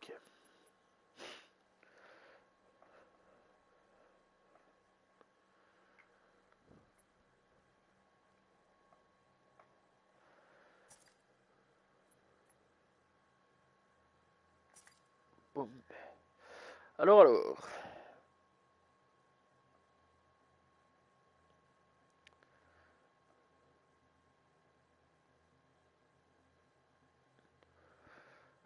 Ok. Bon. Alors.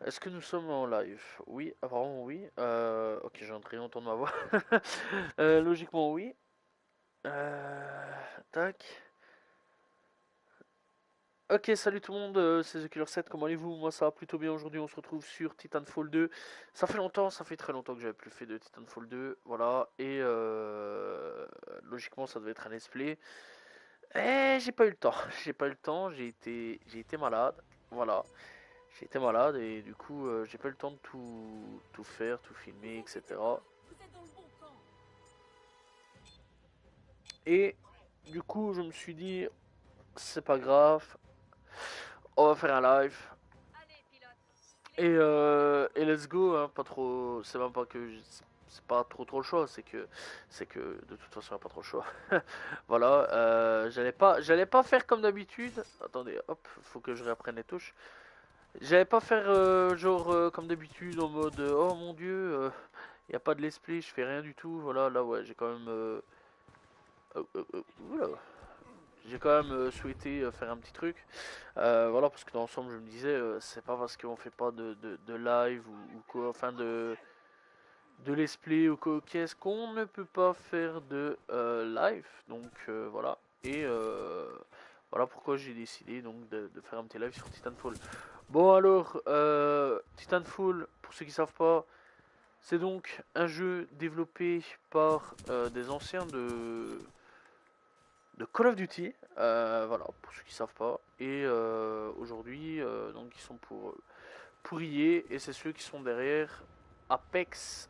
Est-ce que nous sommes en live? Oui, apparemment oui. Ok, j'ai entré d'entendre ma voix. Logiquement oui. Tac. Ok, salut tout le monde, c'est TheKiller7, comment allez-vous? Moi ça va plutôt bien aujourd'hui, on se retrouve sur Titanfall 2. Ça fait longtemps, ça fait très longtemps que j'avais plus fait de Titanfall 2, voilà, et logiquement ça devait être un let's play. Eh, j'ai pas eu le temps, j'ai pas eu le temps, j'ai été malade, voilà. J'ai été malade et du coup j'ai pas eu le temps de tout faire, tout filmer, etc. Et du coup je me suis dit, c'est pas grave, on va faire un live. Et let's go, hein, pas trop. C'est même pas que c'est pas trop le choix, c'est que de toute façon, il n'y a pas trop le choix. Voilà, j'allais pas faire comme d'habitude. Attendez, hop, faut que je réapprenne les touches. J'allais pas faire genre comme d'habitude en mode oh mon dieu, il y a pas de l'esprit, je fais rien du tout. Voilà, là ouais, j'ai quand même oula. J'ai quand même souhaité faire un petit truc. Voilà, parce que dans l'ensemble, je me disais, c'est pas parce qu'on fait pas de live ou quoi, enfin de let's play ou quoi, qu'est-ce qu'on ne peut pas faire de live. Donc voilà. Et voilà pourquoi j'ai décidé donc de faire un petit live sur Titanfall. Bon alors, Titanfall, pour ceux qui savent pas, c'est donc un jeu développé par des anciens de Call of Duty, voilà, pour ceux qui savent pas. Et aujourd'hui, donc ils sont pour EA, et c'est ceux qui sont derrière Apex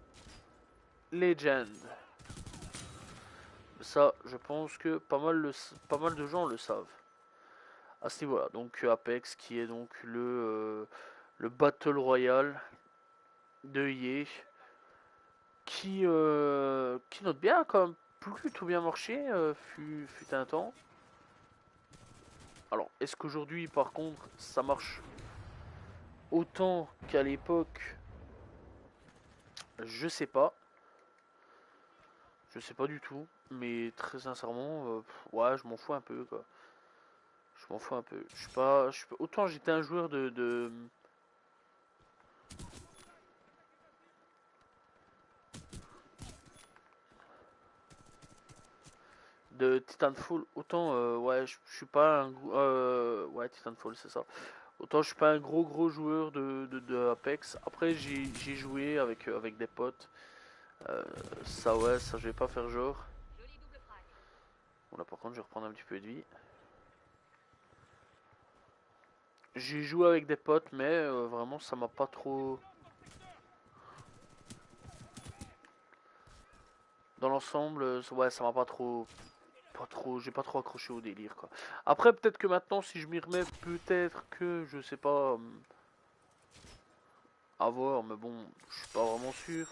Legends. Ça, je pense que pas mal de gens le savent à ce niveau-là. Donc Apex, qui est donc le Battle Royale de EA, qui note bien quand même plutôt bien marché, fut un temps. Alors, est-ce qu'aujourd'hui, par contre, ça marche autant qu'à l'époque? Je sais pas. Je sais pas du tout. Mais très sincèrement, ouais, je m'en fous un peu, quoi. Je m'en fous un peu. Je suis pas. Autant j'étais un joueur de Titanfall, autant, ouais, je suis pas un. Ouais, Titanfall, c'est ça. Autant je suis pas un gros joueur de Apex. Après, j'ai joué avec des potes. Euh, Ça, ouais, ça, je vais pas faire genre. Bon, là, par contre, je vais reprendre un petit peu de vie. J'ai joué avec des potes, mais vraiment, ça m'a pas trop. Dans l'ensemble, ouais, ça m'a pas trop, j'ai pas trop accroché au délire, quoi. Après, peut-être que maintenant, si je m'y remets, peut-être que, je sais pas, à voir, mais bon, je suis pas vraiment sûr.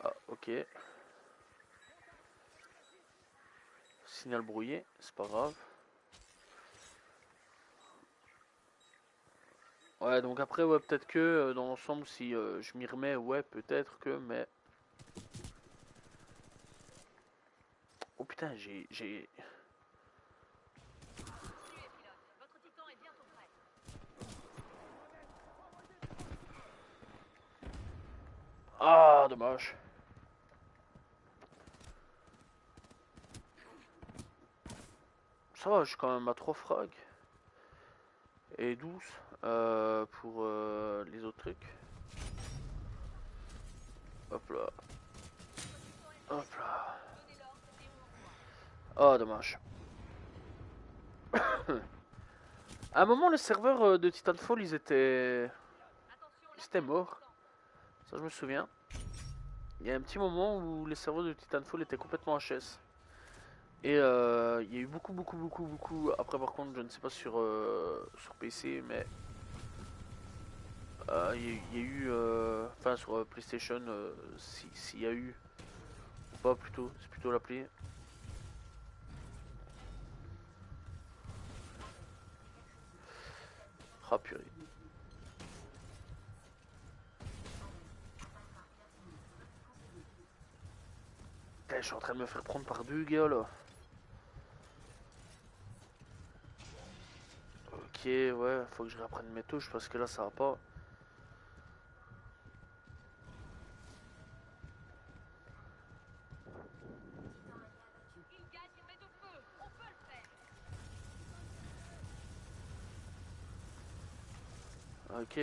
Ah, ok. Signal brouillé, c'est pas grave. Ouais, donc après, ouais, peut-être que dans l'ensemble, si je m'y remets, ouais, peut-être que, mais. Oh putain, j'ai. Ah, dommage. Ça va, je suis quand même à 3 frags. Et 12 pour les autres trucs. Hop là, hop là. Ah, dommage. À un moment, les serveurs de Titanfall, ils étaient morts. Ça, je me souviens. Il y a un petit moment où les serveurs de Titanfall étaient complètement HS. Et il y a eu beaucoup. Après, par contre, je ne sais pas sur PC, mais il y a eu. Enfin, sur PlayStation, s'il y a eu. Ou pas, plutôt. C'est plutôt l'appli. Ah, purée. Putain, je suis en train de me faire prendre par deux gars là. Ok, ouais, faut que je réapprenne mes touches parce que là, ça va pas. Ok.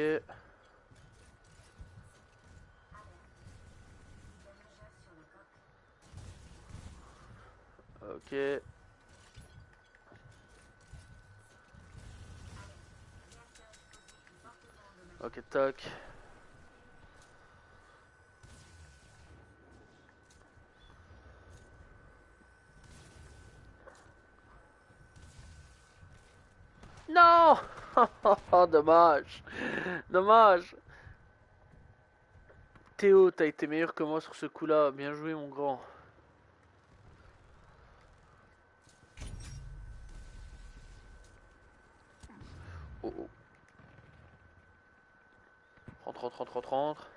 Ok. Ok, tac. Non. Dommage. Dommage. Théo, t'as été meilleur que moi sur ce coup-là. Bien joué, mon grand. Oh, oh. Rentre.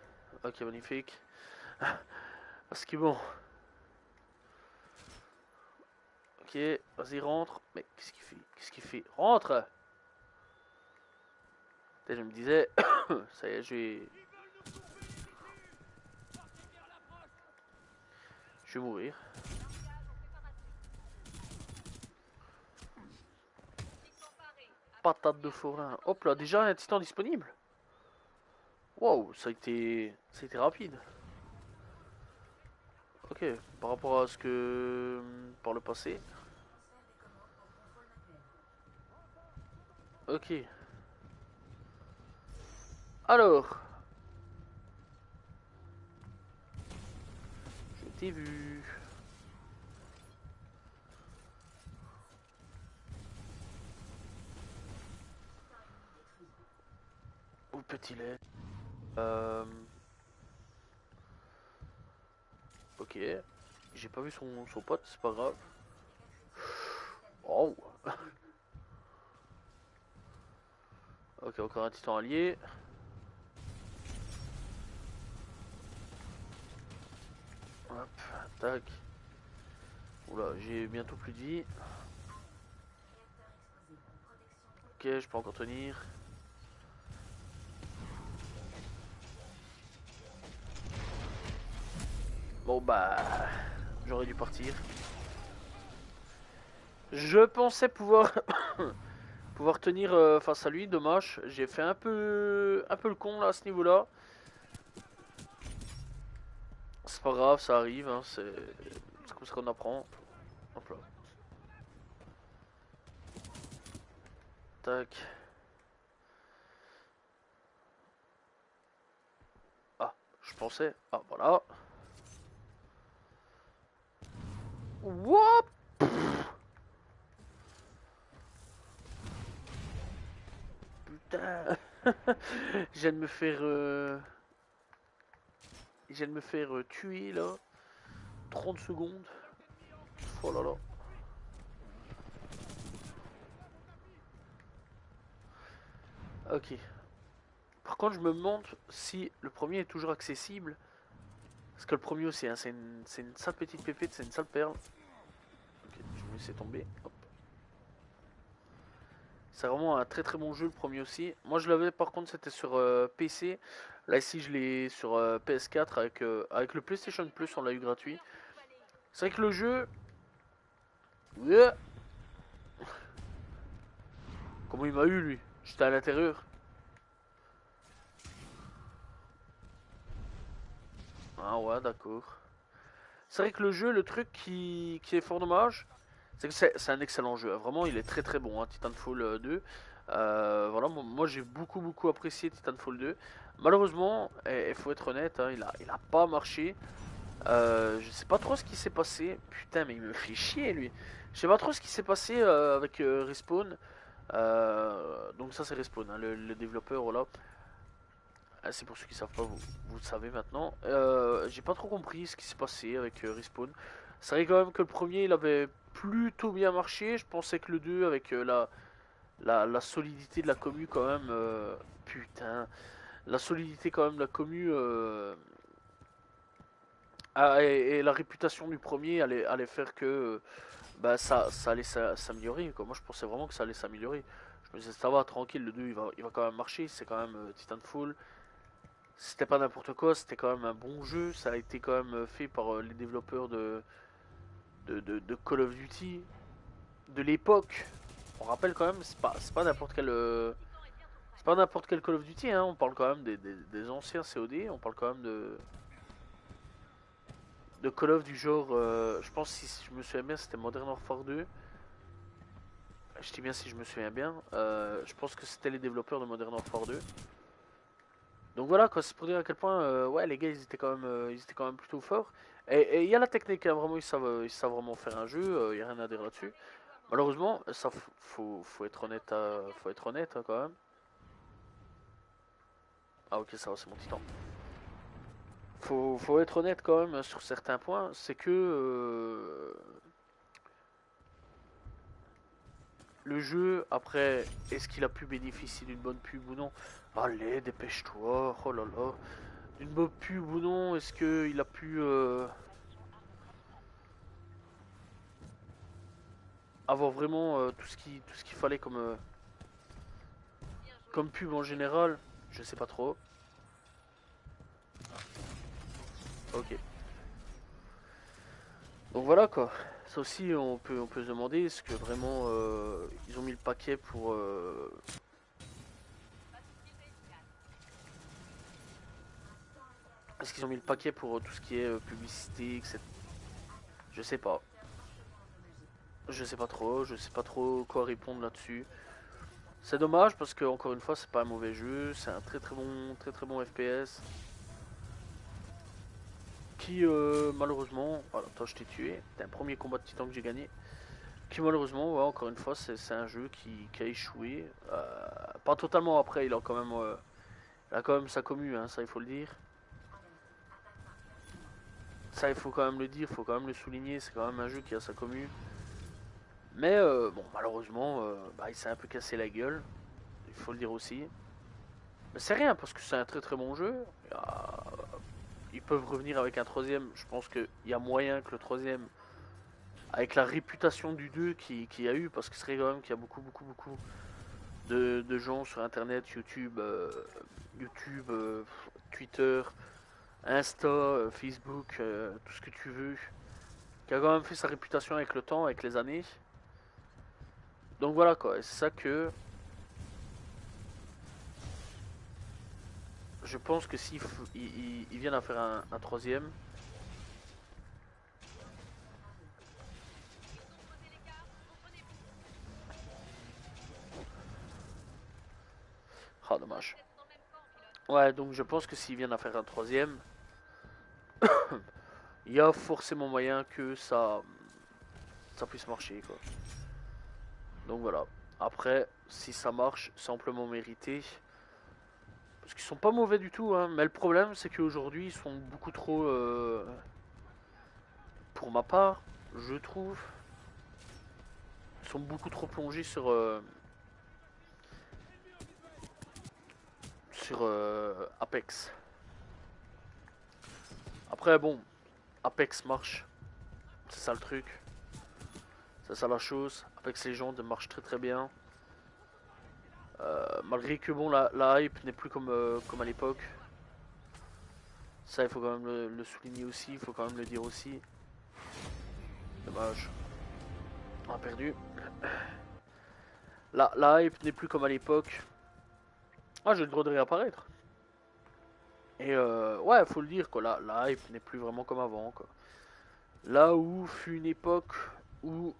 Ok, magnifique. Parce que bon. Ok, vas-y, rentre. Mais qu'est-ce qu'il fait? Qu'est-ce qu'il fait? Rentre! Je me disais, ça y est, je vais mourir. Patate de forain. Hop là, déjà un titan disponible. Wow, ça a été rapide. Ok, par rapport à ce que par le passé. Ok. Alors, je t'ai vu. Où petit lait. Euh, ok. J'ai pas vu son pote, c'est pas grave. Oh. Ok, encore un titan allié. Hop, tac. Oula, j'ai bientôt plus de vie. Ok, je peux encore tenir. Bon bah, j'aurais dû partir. Je pensais pouvoir tenir face à lui, dommage. J'ai fait un peu le con là à ce niveau-là. C'est pas grave, ça arrive, hein, c'est comme ça qu'on apprend. Hop là. Tac. Ah, je pensais. Ah, voilà. Wouah. Putain. Je viens de me faire. Je viens de me faire tuer là. 30 secondes. Oh là là. Ok. Par contre, je me demande si le premier est toujours accessible. Parce que le premier aussi, hein, c'est une sale petite pépite, c'est une sale perle. Ok, je vais me laisser tomber. Hop. C'est vraiment un très très bon jeu le premier aussi. Moi je l'avais par contre c'était sur PC. Là ici je l'ai sur PS4 avec le PlayStation Plus on l'a eu gratuit. C'est vrai que le jeu... Ouais. Comment il m'a eu lui? J'étais à l'intérieur. Ah ouais d'accord. C'est vrai que le jeu, le truc qui est fort dommage, c'est que c'est un excellent jeu. Vraiment il est très très bon, hein, Titanfall 2. Voilà, moi j'ai beaucoup apprécié Titanfall 2. Malheureusement, il faut être honnête, hein, il a pas marché. Je sais pas trop ce qui s'est passé. Putain, mais il me fait chier lui. Je sais pas trop ce qui s'est passé avec Respawn. Donc ça c'est Respawn, hein, le développeur, voilà. Ah, c'est pour ceux qui savent pas, vous le savez maintenant. J'ai pas trop compris ce qui s'est passé avec Respawn. C'est vrai quand même que le premier il avait plutôt bien marché. Je pensais que le 2 avec la solidité de la commu quand même. Putain, la solidité quand même de la commu et la réputation du premier allait faire que bah, ça allait s'améliorer, quoi. Moi je pensais vraiment que ça allait s'améliorer. Je me disais ça va, tranquille, le 2 il va quand même marcher. C'est quand même Titanfall. C'était pas n'importe quoi, c'était quand même un bon jeu. Ça a été quand même fait par les développeurs de Call of Duty de l'époque. On rappelle quand même, c'est pas n'importe quel. C'est pas n'importe quel Call of Duty, hein. On parle quand même des anciens COD. On parle quand même de Call of du genre. Je pense, si je me souviens bien, c'était Modern Warfare 2. Je dis bien si je me souviens bien. Je pense que c'était les développeurs de Modern Warfare 2. Donc voilà, quoi, c'est pour dire à quel point, ouais, les gars, ils étaient quand même plutôt forts. Et il y a la technique, hein, vraiment, ils savent vraiment faire un jeu, il n'y a rien à dire là-dessus. Malheureusement, ça, faut être honnête, faut être honnête hein, quand même. Ah ok, ça va, c'est mon titan. Faut être honnête quand même sur certains points, c'est que le jeu, après, est-ce qu'il a pu bénéficier d'une bonne pub ou non? Allez, dépêche-toi, oh là là. D'une bonne pub ou non, est-ce qu'il a pu avoir vraiment tout ce qu'il fallait comme pub en général? Je sais pas trop. Ok. Donc voilà quoi. Ça aussi, on peut se demander est-ce que vraiment ils ont mis le paquet pour. Est-ce qu'ils ont mis le paquet pour tout ce qui est publicité, etc. Je sais pas. Je sais pas trop. Je sais pas trop quoi répondre là-dessus. C'est dommage parce que encore une fois, c'est pas un mauvais jeu. C'est un très très bon FPS qui malheureusement. Voilà, toi je t'ai tué. C'était un premier combat de titan que j'ai gagné. Qui malheureusement, ouais, encore une fois, c'est un jeu qui a échoué. Pas totalement après, il a quand même sa commu, hein, ça il faut le dire. Ça il faut quand même le dire, il faut quand même le souligner, c'est quand même un jeu qui a sa commu. Mais bon, malheureusement, bah, il s'est un peu cassé la gueule, il faut le dire aussi. Mais c'est rien, parce que c'est un très très bon jeu. Ils peuvent revenir avec un troisième, je pense qu'il y a moyen que le troisième, avec la réputation du 2 qui a eu, parce que c'est vrai quand même qu'il y a beaucoup de gens sur internet, YouTube, Twitter, Insta, Facebook, tout ce que tu veux, qui a quand même fait sa réputation avec le temps, avec les années. Donc voilà quoi, et c'est ça que je pense que s'ils ils viennent à faire un troisième, ah dommage. Ouais, donc je pense que s'ils viennent à faire un troisième, il y a forcément moyen que ça puisse marcher quoi. Donc voilà. Après, si ça marche, c'est amplement mérité. Parce qu'ils sont pas mauvais du tout, hein. Mais le problème, c'est qu'aujourd'hui, ils sont beaucoup trop. Pour ma part, je trouve. Ils sont beaucoup trop plongés sur Apex. Après, bon, Apex marche. C'est ça le truc. C'est ça la chose. Apex Legends marche très très bien. Malgré que bon, la hype n'est plus comme à l'époque. Ça, il faut quand même le souligner aussi. Il faut quand même le dire aussi. Dommage. On a perdu. La hype n'est plus comme à l'époque. Ah, j'ai le droit de réapparaître. Et ouais, faut le dire, quoi. La hype n'est plus vraiment comme avant, quoi. Là où fut une époque où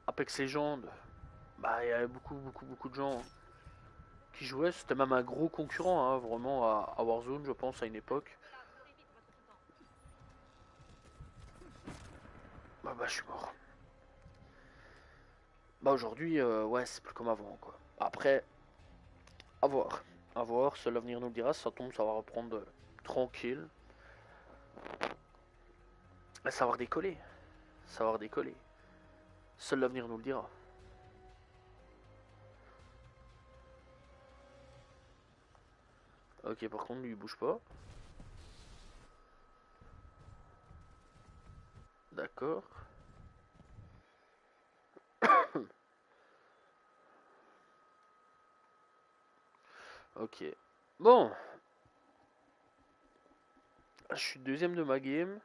Apex Legends, bah, il y avait beaucoup de gens qui jouait. C'était même un gros concurrent, hein, vraiment, à Warzone, je pense, à une époque. Bah, je suis mort. Bah, aujourd'hui, ouais, c'est plus comme avant, quoi. Après, à voir. À voir, seul l'avenir nous le dira. Si ça tombe, ça va reprendre tranquille. Et savoir décoller. Savoir décoller. Seul l'avenir nous le dira. Ok, par contre, lui, il bouge pas. D'accord. Ok. Bon. Je suis deuxième de ma game.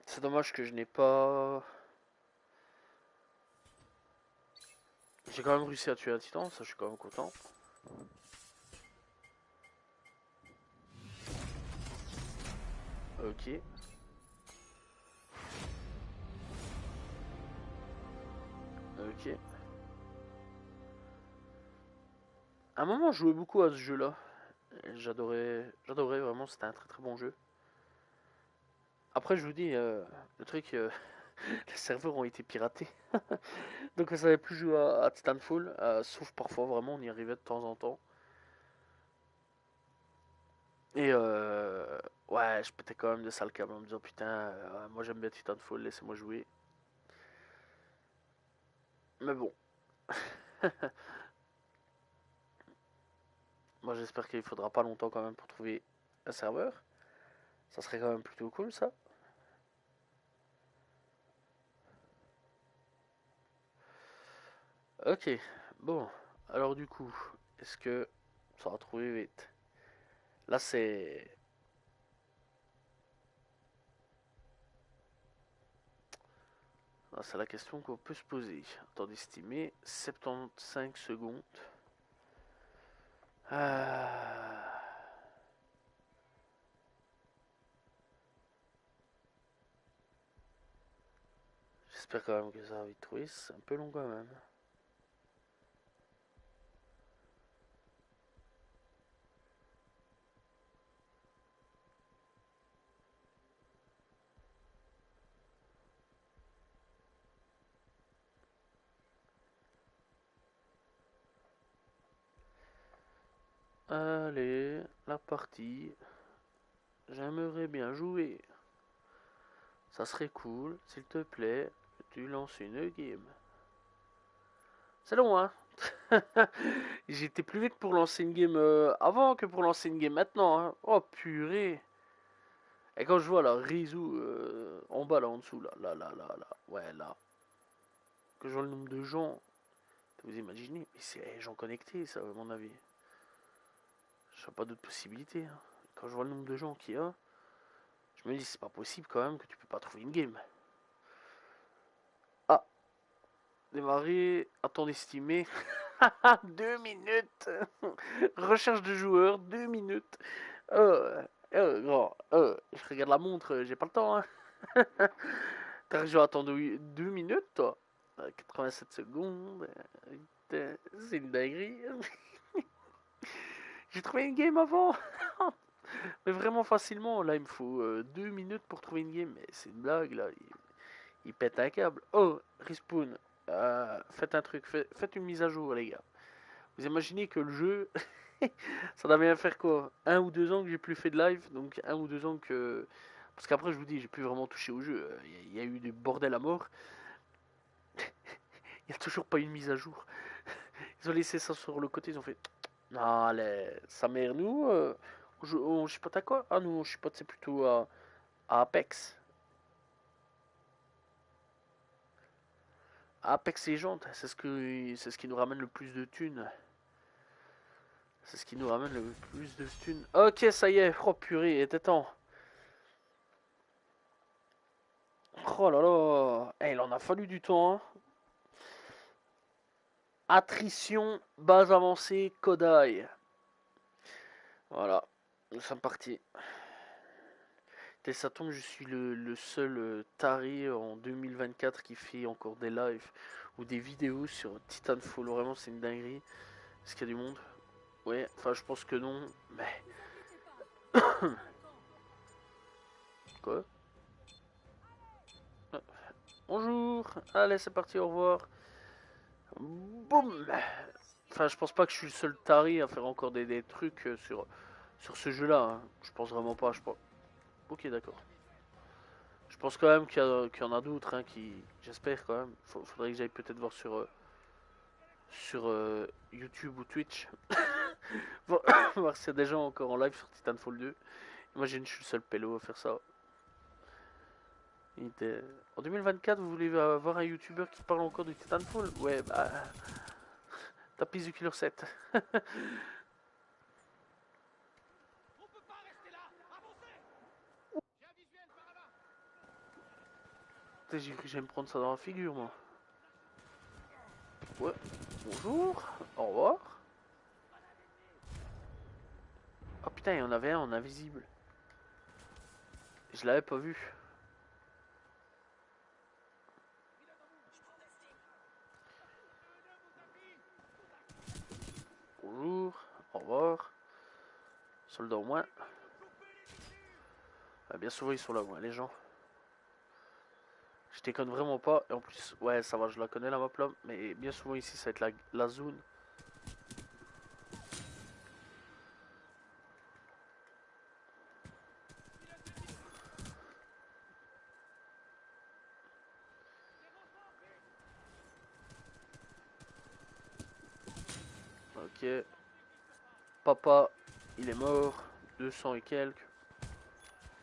C'est dommage que je n'ai pas... J'ai quand même réussi à tuer un titan, ça je suis quand même content. Ok. Ok. À un moment, je jouais beaucoup à ce jeu-là. J'adorais vraiment, c'était un très très bon jeu. Après, je vous dis, le truc, les serveurs ont été piratés. Donc, on savait plus jouer à Titanfall, sauf parfois, vraiment, on y arrivait de temps en temps. Et ouais, je pétais quand même de sale câble en me disant putain, moi j'aime bien Titanfall, laissez-moi jouer. Mais bon, moi j'espère qu'il faudra pas longtemps quand même pour trouver un serveur. Ça serait quand même plutôt cool ça. Ok, bon, alors du coup, est-ce que ça va trouver vite? Là c'est la question qu'on peut se poser. Temps estimé, 75 secondes. Ah, j'espère quand même que ça va vite trouver, c'est un peu long quand même. Allez, la partie. J'aimerais bien jouer. Ça serait cool, s'il te plaît, que tu lances une game. C'est long, hein? J'étais plus vite pour lancer une game avant que pour lancer une game maintenant, hein. Oh purée. Et quand je vois là, Rizou en bas là, en dessous, là, ouais, là. Que je vois le nombre de gens, vous imaginez, mais c'est les gens connectés, ça, à mon avis. Je vois pas d'autres possibilités, hein. Quand je vois le nombre de gens qu'il y a, je me dis, c'est pas possible quand même que tu peux pas trouver une game. Ah, démarrer à temps estimé. 2 minutes. Recherche de joueurs, 2 minutes. Grand, je regarde la montre, j'ai pas le temps. Hein. T'as déjà attendu 2 minutes, toi? 87 secondes. C'est une dinguerie. J'ai trouvé une game avant. Mais vraiment facilement. Là, il me faut 2 minutes pour trouver une game. Mais c'est une blague, là. Il pète un câble. Oh, Respawn. Faites un truc. Faites une mise à jour, les gars. Vous imaginez que le jeu, ça doit bien faire quoi? 1 ou 2 ans que j'ai plus fait de live, donc 1 ou 2 ans que... Parce qu'après, je vous dis, j'ai plus vraiment touché au jeu. Il y a eu du bordel à mort. Il n'y a toujours pas une mise à jour. Ils ont laissé ça sur le côté, ils ont fait... Non, allez, sa mère, nous, on chipote à quoi? Ah, nous, on chipote, c'est plutôt à Apex. À Apex Legends, c'est ce qui nous ramène le plus de thunes. C'est ce qui nous ramène le plus de thunes. Ok, ça y est, oh purée, il était temps. Oh là là, il en a fallu du temps. Hein. Attrition, base avancée, Kodai. Voilà, nous sommes partis. Et ça tombe, je suis le seul taré en 2024 qui fait encore des lives ou des vidéos sur Titanfall. Vraiment, c'est une dinguerie. Est-ce qu'il y a du monde? Ouais, enfin, je pense que non, mais. Quoi? Ah, bonjour! Allez, c'est parti, au revoir. Boum! Enfin, je pense pas que je suis le seul taré à faire encore des trucs sur ce jeu-là. Hein. Je pense vraiment pas. Je pense... Ok, d'accord. Je pense quand même qu'il y en a d'autres hein, qui. J'espère quand même. Faudrait que j'aille peut-être voir sur YouTube ou Twitch. Voir voir s'il y a des gens encore en live sur Titanfall 2. Imagine, je suis le seul pélo à faire ça. En 2024, vous voulez avoir un YouTuber qui parle encore de Titanfall? Ouais, bah. Tapis du Killer 7. J'ai cru que j'allais me prendre ça dans la figure, moi. Ouais. Bonjour. Au revoir. Oh putain, il y en avait un en invisible. Je l'avais pas vu. Bonjour. Au revoir. Soldat au moins. Ah, bien souvent, ils sont là, ouais, les gens. Je déconne vraiment pas. Et en plus, ouais, ça va, je la connais la map là. Mais bien souvent, ici, ça va être la zone. Ok. Papa, il est mort. 200 et quelques.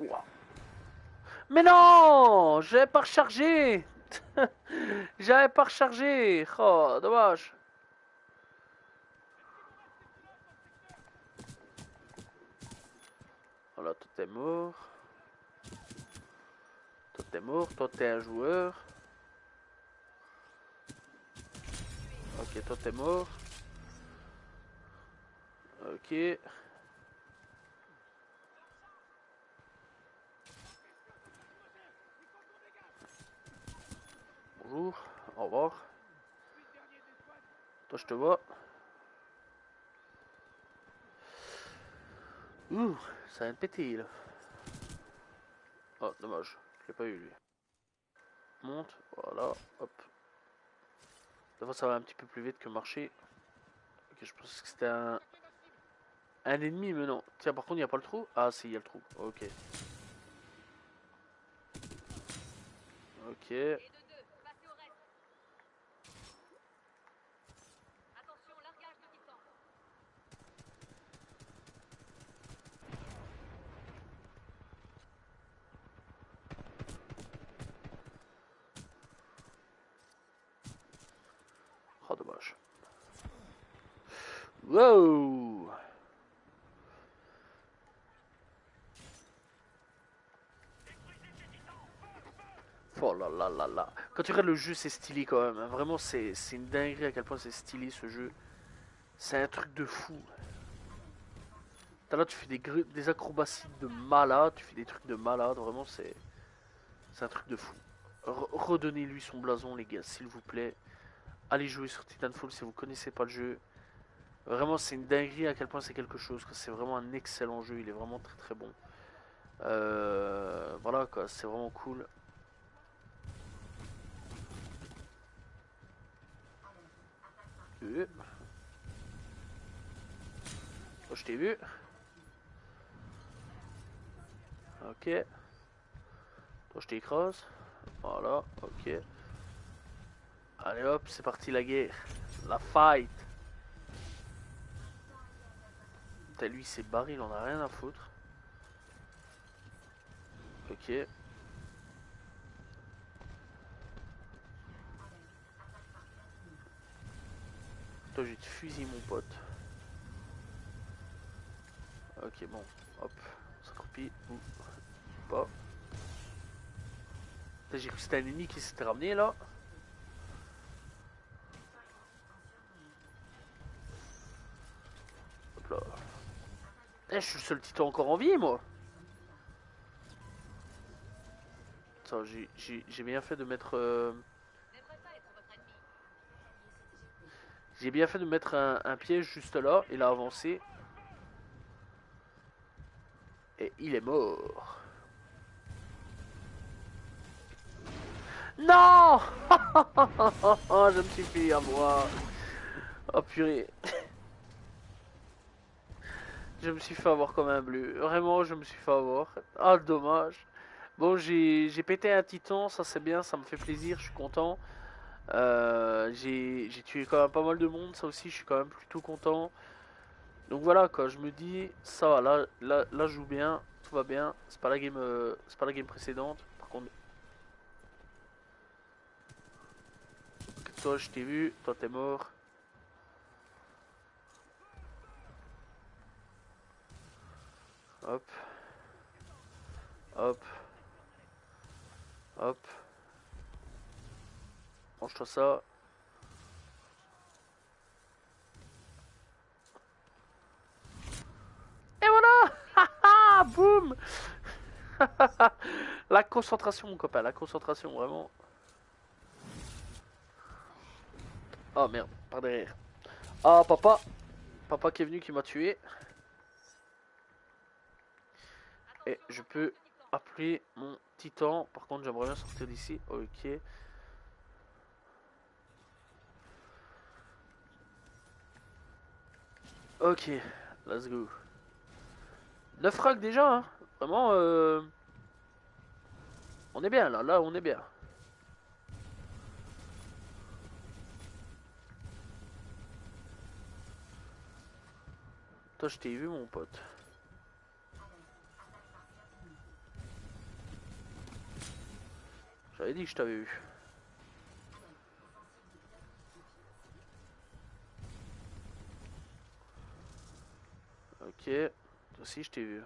Wow. Mais non! J'avais pas rechargé! J'avais pas rechargé! Oh, dommage. Voilà, toi t'es mort. Toi t'es mort, toi t'es un joueur. Ok, toi t'es mort. Ok. Bonjour. Au revoir. Toi je te vois. Ouh, ça vient de péter là. Oh, dommage. Je l'ai pas eu lui. Monte. Voilà. Hop. Des fois ça va un petit peu plus vite que marcher. Ok, je pense que c'était un ennemi, mais non. Tiens, par contre, il n'y a pas le trou. Ah, si, il y a le trou. Ok. Ok. Oh, dommage. Wow! Oh là là là là. Quand tu regardes le jeu, c'est stylé quand même. Hein. Vraiment, c'est une dinguerie à quel point c'est stylé ce jeu. C'est un truc de fou. T'as là, tu fais des acrobaties de malade, tu fais des trucs de malade. Vraiment, c'est un truc de fou. Redonnez-lui son blason, les gars, s'il vous plaît. Allez jouer sur Titanfall si vous connaissez pas le jeu. Vraiment, c'est une dinguerie à quel point c'est quelque chose. C'est vraiment un excellent jeu. Il est vraiment très très bon. Voilà quoi, c'est vraiment cool. Oh, je t'ai vu. Ok. Toi, je t'écrase. Voilà, ok. Allez hop, c'est parti la guerre. La fight. Putain, lui, il s'est barré, il en a rien à foutre. Ok. Toi, je vais te fusiller, mon pote. Ok, bon. Hop. On s'accroupit. Ou pas. J'ai cru que c'était un ennemi qui s'était ramené, là. Hop là. Eh, je suis le seul titan encore en vie, moi. Attends, j'ai bien fait de mettre... J'ai bien fait de mettre un piège juste là. Il a avancé. Et il est mort. Non. Je me suis fait avoir. Oh purée. Je me suis fait avoir comme un bleu. Vraiment, je me suis fait avoir. Ah, dommage. Bon, j'ai pété un titan, ça c'est bien, ça me fait plaisir, je suis content. J'ai tué quand même pas mal de monde, ça aussi, je suis quand même plutôt content. Donc voilà, quoi, je me dis, ça va, là, je joue bien, tout va bien. C'est pas la game précédente. Par contre, toi, je t'ai vu, toi, t'es mort. Hop, hop, hop. Mange-toi ça. Et voilà! Haha, boum! La concentration, mon copain, la concentration, vraiment. Oh merde, par derrière. Ah, papa. Papa qui est venu, qui m'a tué. Et je peux appeler mon titan. Par contre, j'aimerais bien sortir d'ici. Ok. Ok, let's go. 9 frags déjà, hein. Vraiment, on est bien là, on est bien. Toi, je t'ai vu, mon pote. J'avais dit que je t'avais vu. Ok, toi aussi, je t'ai vu.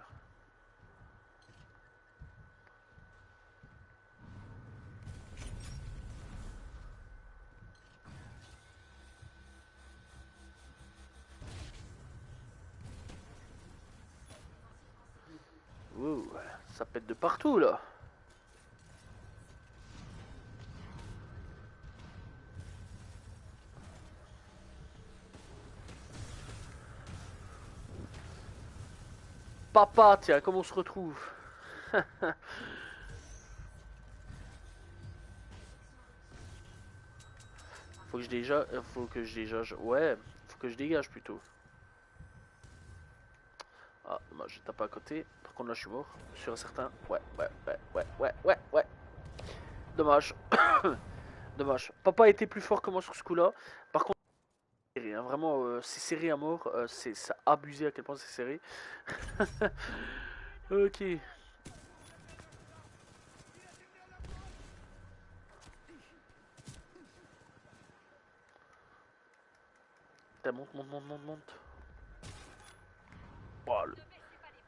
Ouh, ça pète de partout là. Papa, tiens, comment on se retrouve? Faut que je déjà, ouais, faut que je dégage plutôt. Ah, dommage, j'ai tapé à côté. Par contre, là, je suis mort. Sur un certain. Ouais. Dommage. Dommage. Papa a été plus fort que moi sur ce coup-là. Par contre, c'est serré, hein. Vraiment, c'est serré à mort. C'est ça a abusé à quel point c'est serré. Ok. Putain, monte. Oh,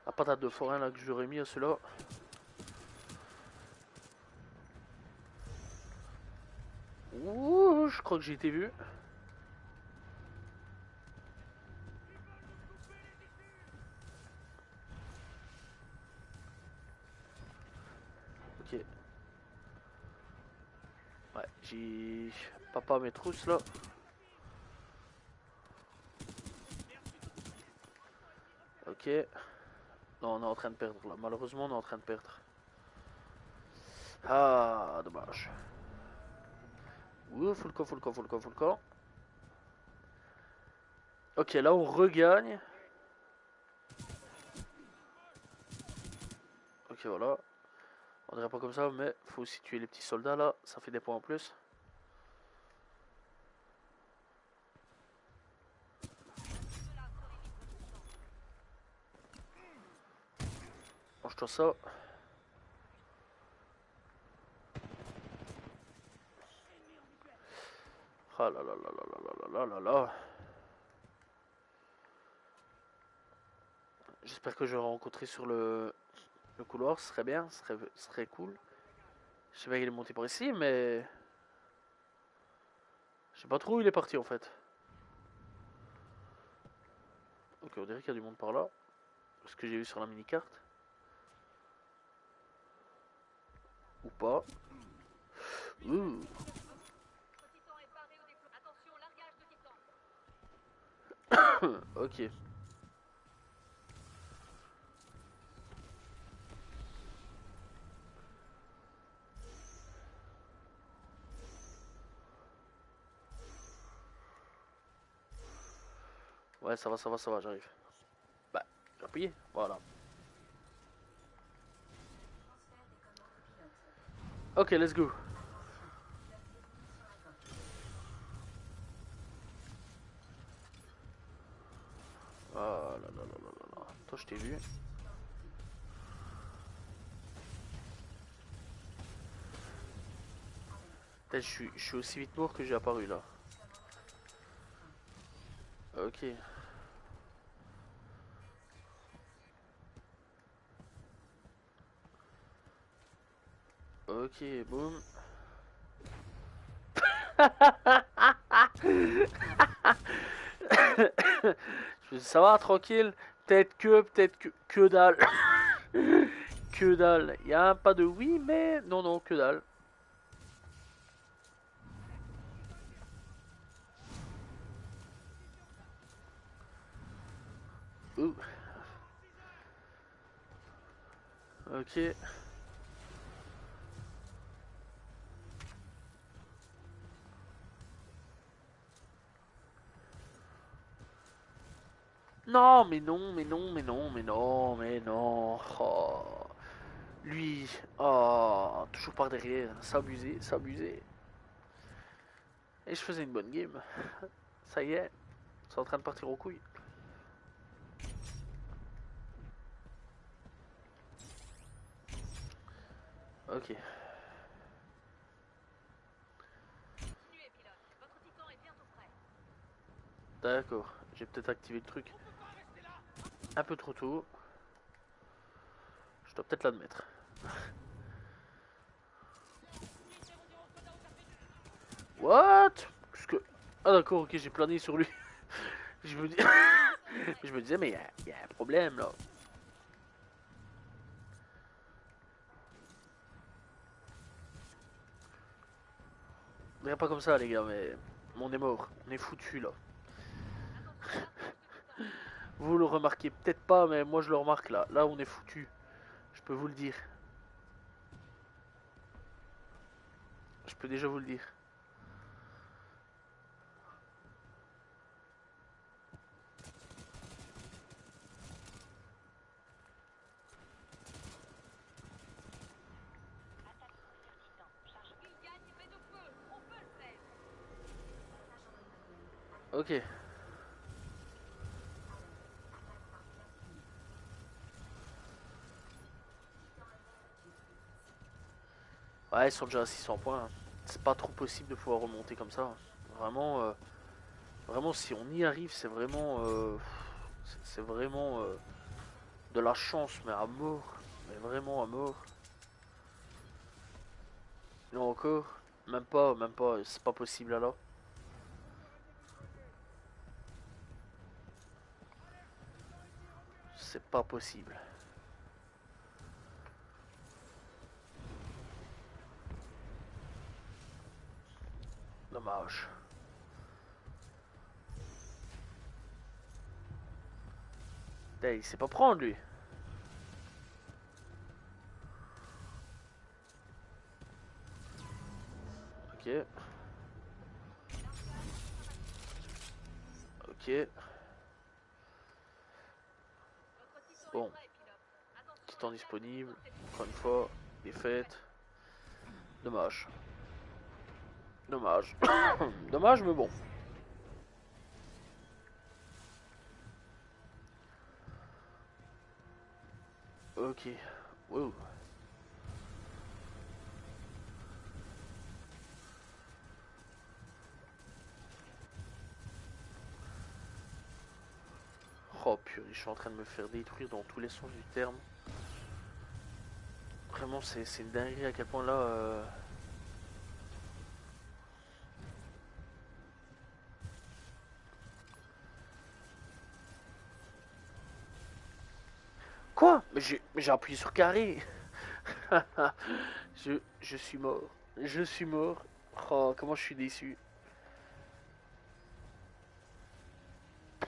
la patate de forain là que j'aurais mis à ceux-là. Ouh, je crois que j'ai été vu. Ok. Ouais, j'ai. Papa mes trousses là. Ok. Non, on est en train de perdre là. Malheureusement, on est en train de perdre. Ah, dommage. Ouh, full camp. Ok, là on regagne. Ok, voilà. On dirait pas comme ça, mais faut aussi tuer les petits soldats là. Ça fait des points en plus. Mange-toi ça. Ah là là là là là là là là là. J'espère que je vais rencontrer sur le couloir. Ce serait bien, ce serait cool. Je sais pas qu'il est monté par ici, mais. Je sais pas trop où il est parti en fait. Ok, on dirait qu'il y a du monde par là. Ce que j'ai vu sur la mini-carte. Ou pas. Ouh. Ok. Ouais, ça va, j'arrive. Bah, j'ai appuyé, voilà. Ok, let's go. Oh là là là là là là. Toi, je t'ai vu. Je suis aussi vite mort que j'ai apparu là. Ok. Ok, boum. Je me dis, ça va, tranquille. Peut-être que dalle. Que dalle. Y a un pas de oui, mais non, non, que dalle. Ouh. Ok. Non, mais non, mais non, mais non, mais non, mais non. Oh. Lui, oh, toujours par derrière. S'abuser, s'abuser. Et je faisais une bonne game. Ça y est, c'est en train de partir aux couilles. Ok, d'accord. J'ai peut-être activé le truc un peu trop tôt. Je dois peut-être l'admettre. What? Ah d'accord, ok, j'ai plané sur lui. Je me dis... je me disais, mais y a un problème là. Mais pas comme ça les gars, mais on est mort. On est foutu là. Vous le remarquez peut-être pas, mais moi je le remarque là. Là on est foutu. Je peux vous le dire. Je peux déjà vous le dire. Ok. Ouais, ils sont déjà à 600 points. C'est pas trop possible de pouvoir remonter comme ça. Vraiment, vraiment si on y arrive, c'est vraiment... c'est vraiment de la chance, mais à mort. Mais vraiment à mort. Non encore. Même pas. C'est pas possible alors. C'est pas possible. Dommage. Putain, il sait pas prendre lui. Ok. Ok. Bon. Petit temps disponible. Encore une fois. Défaite. Dommage. Dommage. Dommage, mais bon. Ok. Wow. Oh purée, je suis en train de me faire détruire dans tous les sens du terme. Vraiment, c'est une dinguerie à quel point là... Quoi? Mais j'ai appuyé sur carré. Je suis mort. Je suis mort. Oh, comment je suis déçu.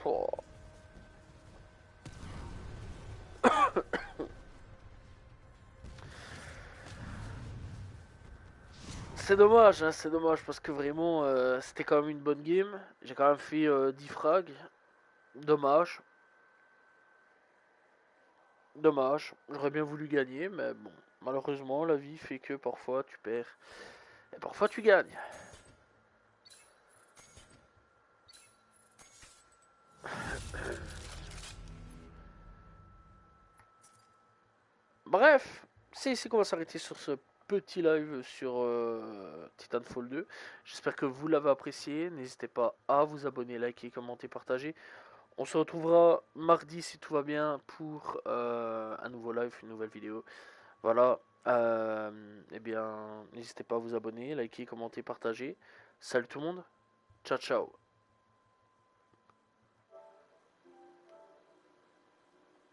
Oh c'est dommage parce que vraiment c'était quand même une bonne game. J'ai quand même fait 10 frags. Dommage, dommage. J'aurais bien voulu gagner, mais bon, malheureusement la vie fait que parfois tu perds et parfois tu gagnes. Bref, c'est ici qu'on va s'arrêter sur ce petit live sur Titanfall 2. J'espère que vous l'avez apprécié. N'hésitez pas à vous abonner, liker, commenter, partager. On se retrouvera mardi si tout va bien pour un nouveau live, une nouvelle vidéo. Voilà. Eh bien, n'hésitez pas à vous abonner, liker, commenter, partager. Salut tout le monde. Ciao, ciao.